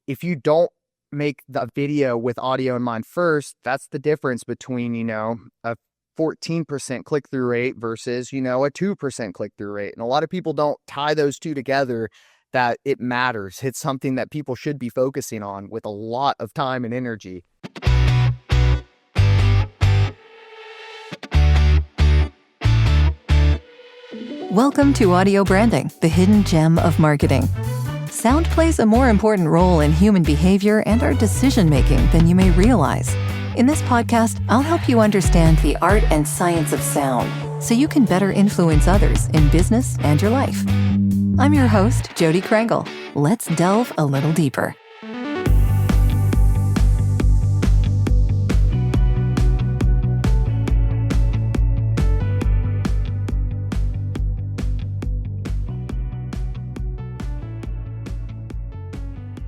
if you don't make the video with audio in mind first, that's the difference between, a 14% click-through rate versus, a 2% click-through rate. And a lot of people don't tie those two together, that it matters. It's something that people should be focusing on with a lot of time and energy. Welcome to Audio Branding, the hidden gem of marketing. Sound plays a more important role in human behavior and our decision-making than you may realize. In this podcast, I'll help you understand the art and science of sound so you can better influence others in business and your life. I'm your host, Jodi Krangle. Let's delve a little deeper.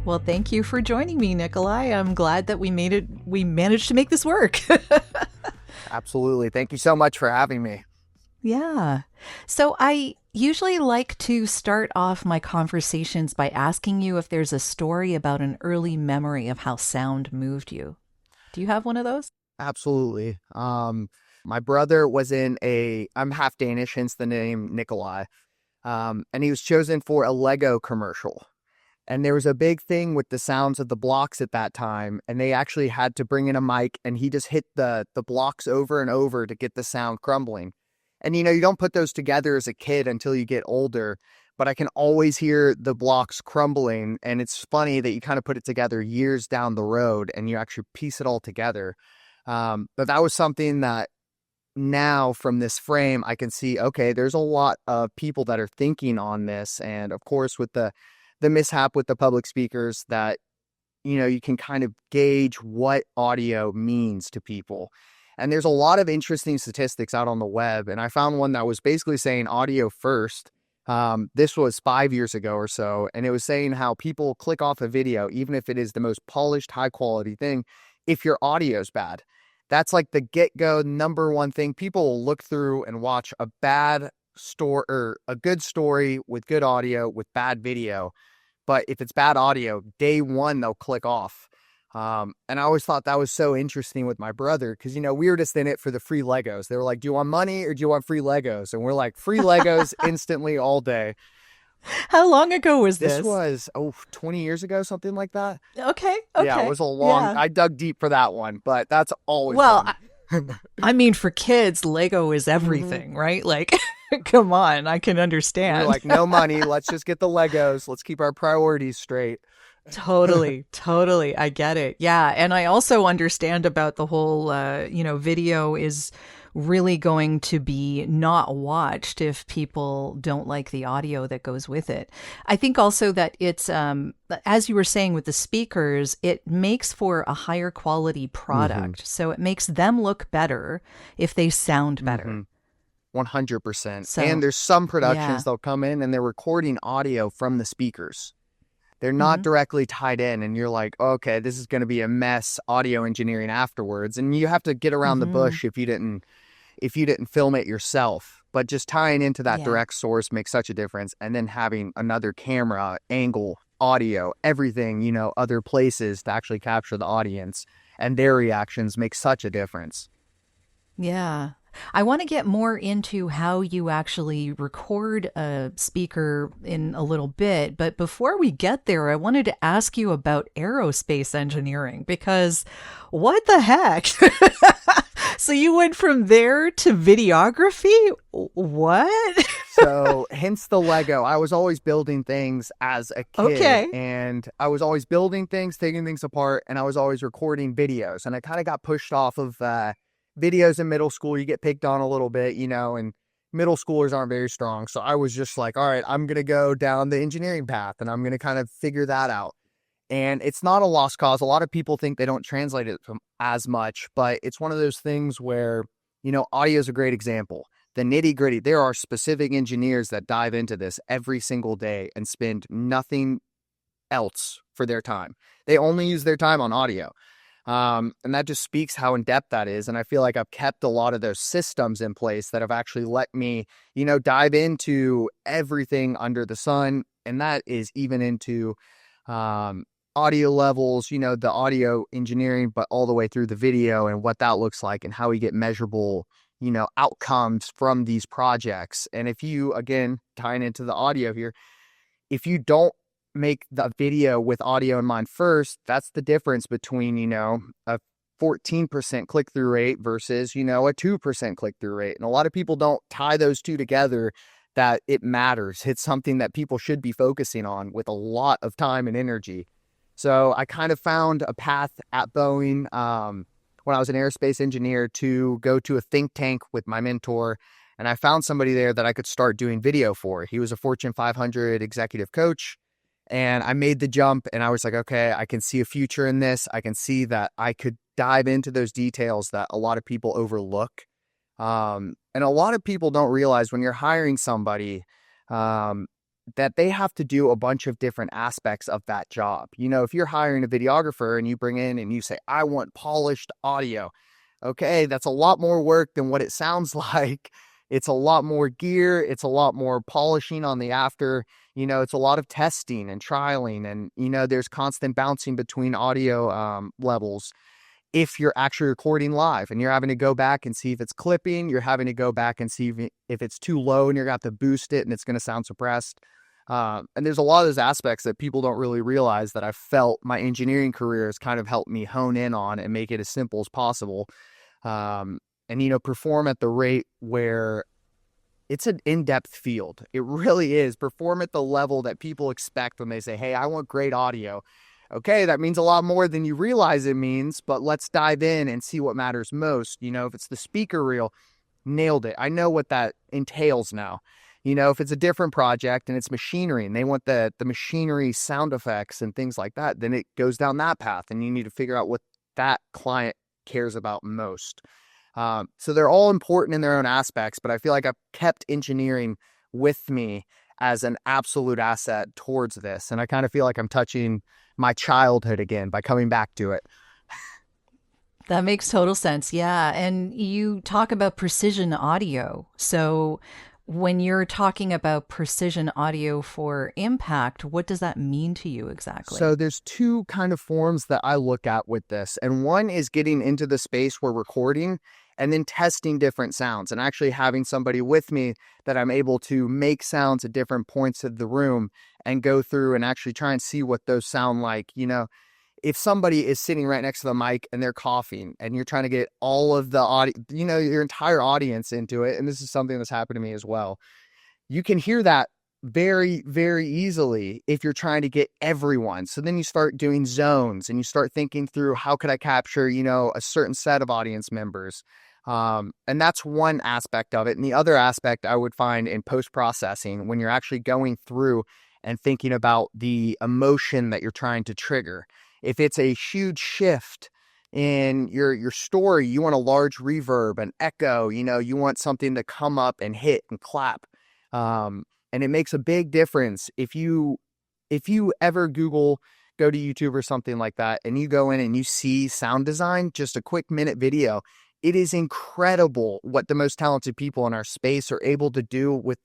Well, thank you for joining me, Nikolaj. I'm glad that we managed to make this work. Absolutely. Thank you so much for having me. Yeah. So I usually like to start off my conversations by asking you if there's a story about an early memory of how sound moved you. Do you have one of those? Absolutely. My brother was I'm half Danish, hence the name Nikolaj. And he was chosen for a Lego commercial. And there was a big thing with the sounds of the blocks at that time. And they actually had to bring in a mic, and he just hit the blocks over and over to get the sound crumbling. And, you don't put those together as a kid until you get older. But I can always hear the blocks crumbling. And it's funny that you kind of put it together years down the road and you actually piece it all together. But that was something that now from this frame, I can see, okay, there's a lot of people that are thinking on this. And of course, with the mishap with the public speakers, that, you can kind of gauge what audio means to people. And there's a lot of interesting statistics out on the web. And I found one that was basically saying audio first. This was 5 years ago or so. And it was saying how people click off a video, even if it is the most polished, high quality thing, if your audio's bad. That's like the get-go number one thing. People will look through and watch a bad story or a good story with good audio with bad video. But if it's bad audio, day one, they'll click off. And I always thought that was so interesting with my brother because, we were just in it for the free Legos. They were like, do you want money or do you want free Legos? And we're like, free Legos instantly all day. How long ago was this? This was, 20 years ago, something like that. Okay. Yeah, it was a long, Yeah. I dug deep for that one, but that's always Well, fun. I mean, for kids, Lego is everything, right? Like, come on, I can understand. We're like, no money. Let's just get the Legos. Let's keep our priorities straight. Totally. I get it. Yeah. And I also understand about the whole, video is really going to be not watched if people don't like the audio that goes with it. I think also that it's, as you were saying with the speakers, it makes for a higher quality product. Mm-hmm. So it makes them look better if they sound better. Mm-hmm. 100%. So, and there's some productions yeah. they'll come in and they're recording audio from the speakers. They're not directly tied in, and you're like, okay, this is going to be a mess audio engineering afterwards. And you have to get around the bush if you didn't film it yourself. But just tying into that direct source makes such a difference. And then having another camera, angle, audio, everything, other places to actually capture the audience and their reactions makes such a difference. Yeah. I want to get more into how you actually record a speaker in a little bit. But before we get there, I wanted to ask you about aerospace engineering, because what the heck? So you went from there to videography? What? So hence the Lego. I was always building things as a kid. Okay. And I was always building things, taking things apart, and I was always recording videos. And I kind of got pushed off of videos in middle school. You get picked on a little bit, and middle schoolers aren't very strong. So I was just like, all right, I'm going to go down the engineering path and I'm going to kind of figure that out. And it's not a lost cause. A lot of people think they don't translate it as much, but it's one of those things where, audio is a great example. The nitty gritty, there are specific engineers that dive into this every single day and spend nothing else for their time. They only use their time on audio. And that just speaks how in depth that is. And I feel like I've kept a lot of those systems in place that have actually let me, dive into everything under the sun. And that is even into audio levels, the audio engineering, but all the way through the video and what that looks like and how we get measurable, outcomes from these projects. And if you, again, tying into the audio here, if you don't make the video with audio in mind first, that's the difference between, a 14% click-through rate versus, a 2% click-through rate. And a lot of people don't tie those two together, that it matters. It's something that people should be focusing on with a lot of time and energy. So I kind of found a path at Boeing when I was an aerospace engineer to go to a think tank with my mentor. And I found somebody there that I could start doing video for. He was a Fortune 500 executive coach. And I made the jump and I was like, okay, I can see a future in this. I can see that I could dive into those details that a lot of people overlook. And a lot of people don't realize when you're hiring somebody that they have to do a bunch of different aspects of that job. If you're hiring a videographer and you bring in and you say, I want polished audio. Okay, that's a lot more work than what it sounds like. It's a lot more gear. It's a lot more polishing on the after. It's a lot of testing and trialing. And, there's constant bouncing between audio levels. If you're actually recording live and you're having to go back and see if it's clipping, you're having to go back and see if it's too low and you're going to have to boost it and it's going to sound suppressed. And there's a lot of those aspects that people don't really realize that I felt my engineering career has kind of helped me hone in on and make it as simple as possible. And, perform at the rate where it's an in-depth field. It really is. Perform at the level that people expect when they say, hey, I want great audio. Okay, that means a lot more than you realize it means, but let's dive in and see what matters most. If it's the speaker reel, nailed it. I know what that entails now. If it's a different project and it's machinery and they want the machinery sound effects and things like that, then it goes down that path and you need to figure out what that client cares about most. So they're all important in their own aspects, but I feel like I've kept engineering with me as an absolute asset towards this. And I kind of feel like I'm touching my childhood again by coming back to it. That makes total sense. Yeah. And you talk about precision audio. So when you're talking about precision audio for impact, what does that mean to you exactly? So there's two kind of forms that I look at with this. And one is getting into the space where recording and then testing different sounds and actually having somebody with me that I'm able to make sounds at different points of the room and go through and actually try and see what those sound like. If somebody is sitting right next to the mic and they're coughing and you're trying to get all of the audio, your entire audience into it. And this is something that's happened to me as well. You can hear that very, very easily if you're trying to get everyone. So then you start doing zones and you start thinking through how could I capture, a certain set of audience members. And that's one aspect of it. And the other aspect I would find in post-processing when you're actually going through and thinking about the emotion that you're trying to trigger. If it's a huge shift in your story, you want a large reverb, an echo, you want something to come up and hit and clap. And it makes a big difference. If you ever go to YouTube or something like that, and you go in and you see sound design, just a quick minute video, it is incredible what the most talented people in our space are able to do with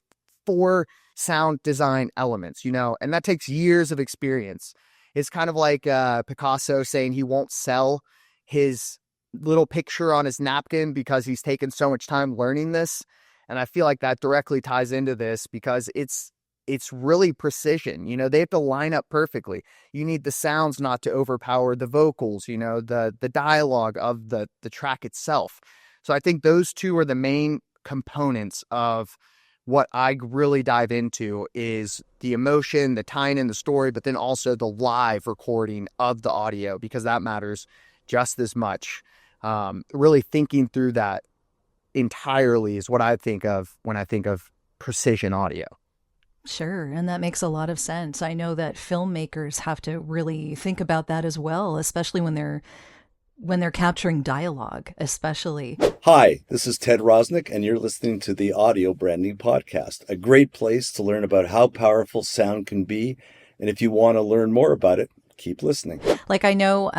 4 sound design elements, and that takes years of experience. It's kind of like Picasso saying he won't sell his little picture on his napkin because he's taken so much time learning this. And I feel like that directly ties into this because it's really precision. They have to line up perfectly. You need the sounds not to overpower the vocals, the dialogue of the track itself. So I think those two are the main components of what I really dive into is the emotion, the tying in the story, but then also the live recording of the audio because that matters just as much. Really thinking through that entirely is what I think of when I think of precision audio. Sure. And that makes a lot of sense. I know that filmmakers have to really think about that as well, especially when they're capturing dialogue, especially. Hi, this is Ted Rosnick, and you're listening to the Audio Branding Podcast, a great place to learn about how powerful sound can be. And if you want to learn more about it, keep listening. Like I know,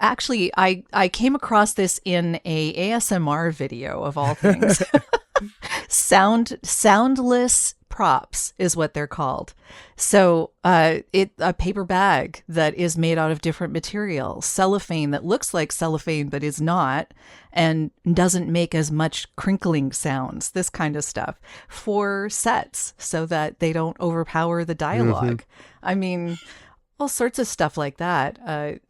actually, I came across this in a ASMR video of all things. Soundless props is what they're called. So a paper bag that is made out of different materials, cellophane that looks like cellophane but is not, and doesn't make as much crinkling sounds, this kind of stuff, for sets so that they don't overpower the dialogue. I mean, all sorts of stuff like that.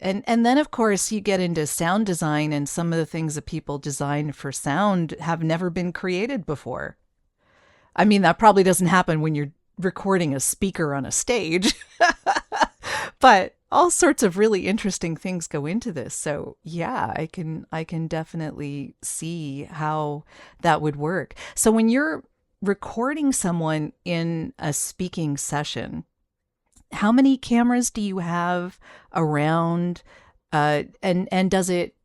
And then, of course, you get into sound design, and some of the things that people design for sound have never been created before. I mean, that probably doesn't happen when you're recording a speaker on a stage, but all sorts of really interesting things go into this. So yeah, I can definitely see how that would work. So when you're recording someone in a speaking session, how many cameras do you have around? And does it,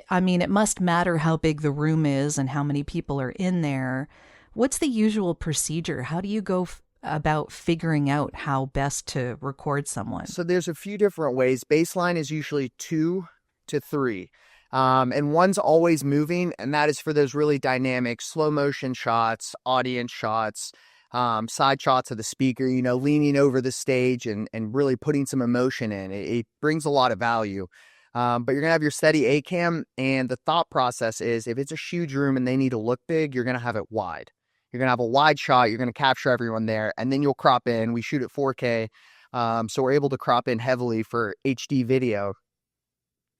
I mean, it must matter how big the room is and how many people are in there. What's the usual procedure? How do you go about figuring out how best to record someone? So there's a few different ways. Baseline is usually 2 to 3. And one's always moving, and that is for those really dynamic slow motion shots, audience shots, side shots of the speaker, leaning over the stage and really putting some emotion in. It brings a lot of value. But you're going to have your steady A cam, and the thought process is if it's a huge room and they need to look big, you're going to have it wide. You're going to have a wide shot. You're going to capture everyone there, and then you'll crop in. We shoot at 4K, so we're able to crop in heavily for HD video.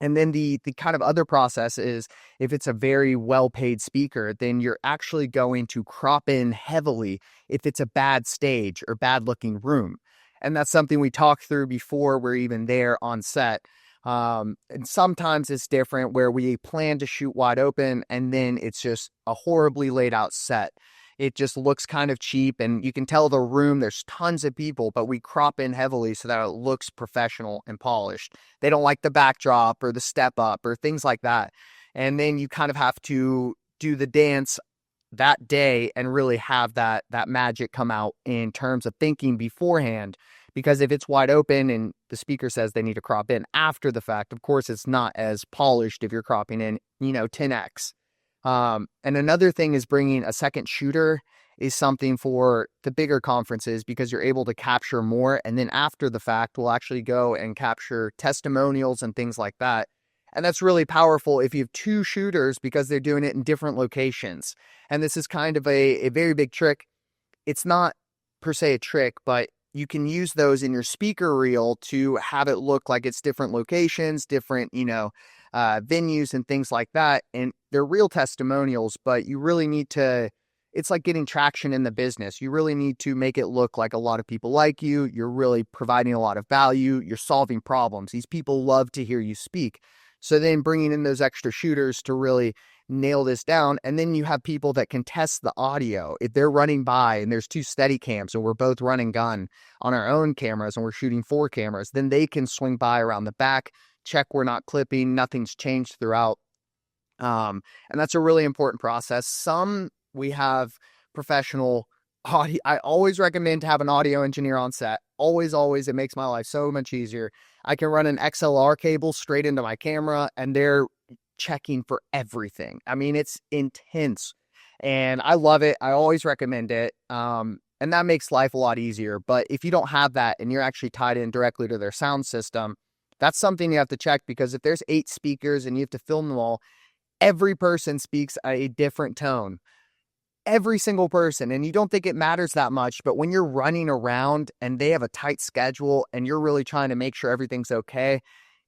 And then the kind of other process is if it's a very well-paid speaker, then you're actually going to crop in heavily if it's a bad stage or bad-looking room. And that's something we talked through before we're even there on set. And sometimes it's different where we plan to shoot wide open and then it's just a horribly laid out set. It just looks kind of cheap, and you can tell the room, there's tons of people, but we crop in heavily so that it looks professional and polished. They don't like the backdrop or the step up or things like that. And then you kind of have to do the dance that day and really have that magic come out in terms of thinking beforehand. Because if it's wide open and the speaker says they need to crop in after the fact, of course, it's not as polished if you're cropping in, 10x. And another thing is bringing a second shooter is something for the bigger conferences because you're able to capture more. And then after the fact, we'll actually go and capture testimonials and things like that. And that's really powerful if you have 2 shooters because they're doing it in different locations. And this is kind of a very big trick. It's not per se a trick, but you can use those in your speaker reel to have it look like it's different locations, different, venues and things like that. And they're real testimonials, but you really need to, it's like getting traction in the business. You really need to make it look like a lot of people like you. You're really providing a lot of value. You're solving problems. These people love to hear you speak. So then bringing in those extra shooters to really nail this down. And then you have people that can test the audio. If they're running by and there's 2 steady cams and we're both running gun on our own cameras and we're shooting 4 cameras, then they can swing by around the back, check we're not clipping, nothing's changed throughout. And that's a really important process. Some we have professional audio. I always recommend to have an audio engineer on set. Always. It makes my life so much easier. I can run an XLR cable straight into my camera and they're checking for everything. I mean, it's intense and I love it. I always recommend it. And that makes life a lot easier. But if you don't have that and you're actually tied in directly to their sound system, that's something you have to check because if there's 8 speakers and you have to film them all, every person speaks a different tone. Every single person. And you don't think it matters that much, but when you're running around and they have a tight schedule and you're really trying to make sure everything's okay,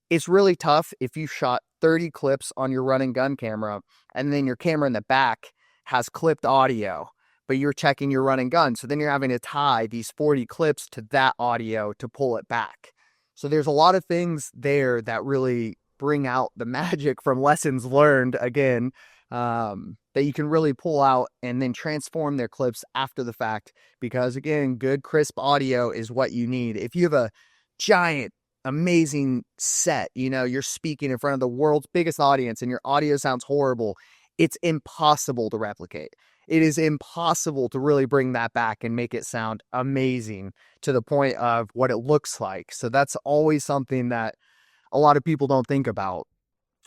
it's really tough if you shot 30 clips on your running gun camera and then your camera in the back has clipped audio, but you're checking your running gun. So then you're having to tie these 40 clips to that audio to pull it back. So there's a lot of things there that really bring out the magic from lessons learned again, that you can really pull out and then transform their clips after the fact. Because again, good crisp audio is what you need. If you have a giant, amazing set, you're speaking in front of the world's biggest audience and your audio sounds horrible, it's impossible to replicate. It is impossible to really bring that back and make it sound amazing to the point of what it looks like. So that's always something that a lot of people don't think about.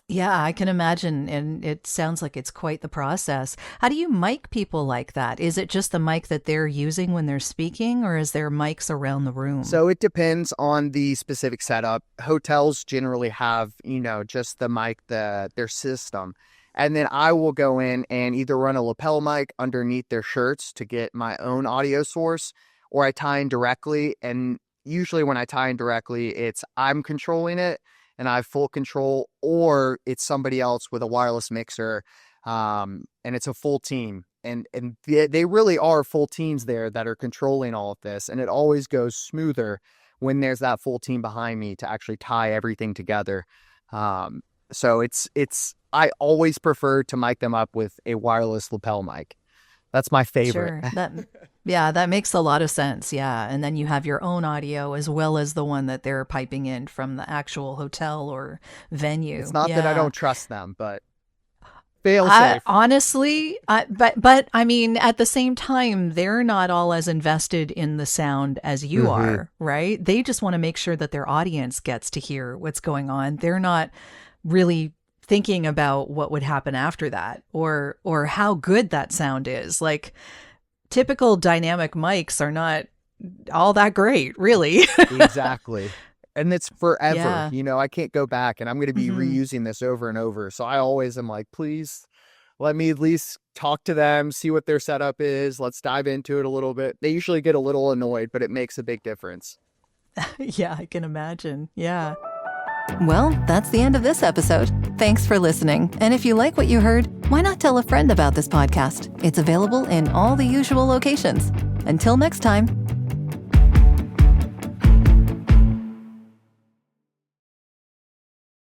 Yeah, I can imagine. And it sounds like it's quite the process. How do you mic people like that? Is it just the mic that they're using when they're speaking, or is there mics around the room? So it depends on the specific setup. Hotels generally have, just the mic, their system. And then I will go in and either run a lapel mic underneath their shirts to get my own audio source, or I tie in directly. And usually when I tie in directly, it's I'm controlling it and I have full control, or it's somebody else with a wireless mixer. And it's a full team. And they really are full teams there that are controlling all of this. And it always goes smoother when there's that full team behind me to actually tie everything together. So I always prefer to mic them up with a wireless lapel mic. That's my favorite. Sure. That makes a lot of sense. Yeah. And then you have your own audio as well as the one that they're piping in from the actual hotel or venue. It's not that I don't trust them, but fail safe. Honestly, but I mean, at the same time, they're not all as invested in the sound as you are, right? They just want to make sure that their audience gets to hear what's going on. They're not really thinking about what would happen after that or how good that sound is. Like typical dynamic mics are not all that great, really. Exactly. And it's forever, Yeah. I can't go back, and I'm going to be reusing this over and over. So I always am like, please let me at least talk to them, see what their setup is. Let's dive into it a little bit. They usually get a little annoyed, but it makes a big difference. Yeah, I can imagine. Yeah. Well, that's the end of this episode. Thanks for listening. And if you like what you heard, why not tell a friend about this podcast? It's available in all the usual locations. Until next time.